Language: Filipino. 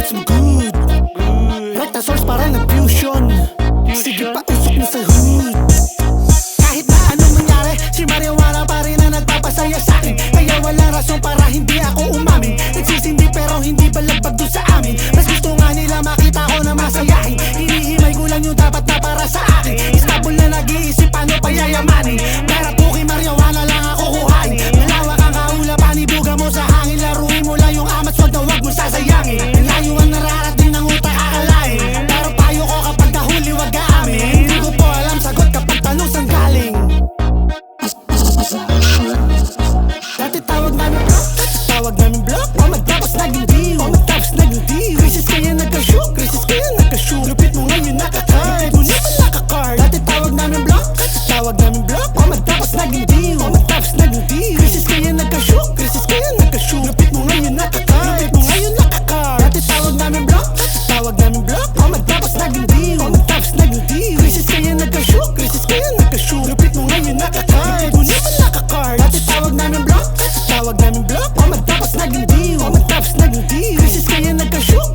gets mo good. Recta source parang na-fusion. Sige pa, usok na sa hood. Kahit na anong mangyari, si marijuana pa rin ang nagpapasaya sa'kin. Kaya walang rason para hindi ako umamin. Nagsisindi pero hindi balagpag dun sa amin. Mas gusto nga nila makita ko na masayahin. Hinihimay ko lang yung dapat na para sa akin. Iskabol na nag-iisip paano payayamanin. Pera puki, marijuana lang ako kuhain. Malawak ang kaulapan, ibuga mo sa hangin. Laruin mo lang yung amat, wag na wag mo sasayangin. Ang layo ang nararating ng utak akalain. Pero payo ko kapag nahuli wag aamin. Hindi ko po alam sagot kapag tanong saan galing. Dati tawag namin block, tawag namin block. Matapos naging deal, matapos naging deal. Krisis kaya nagka-shook, krisis kaya nagka-shook. Lupit mo ngayon nakaka-card, mo naman nakaka-card. Dati tawag namin block, tawag namin block. Matapos naging deal, matapos naging deal. Krisis kaya nagka-shook, krisis kaya nagka-shook. Lupit mo ngayon nakaka-card, lupit mo ngayon nakaka-card. Dati tawag namin block, tawag namin block. Matapos naging deal, matapos naging deal. Krisis kaya nagka-shook, krisis kaya nagka-shook. Lupit mo ngayon nakaka-card, mo naman nakaka-card. Dati tawag namin block, tawag namin block. Matapos naging deal, matapos naging deal. Krisis kaya nagka-shook,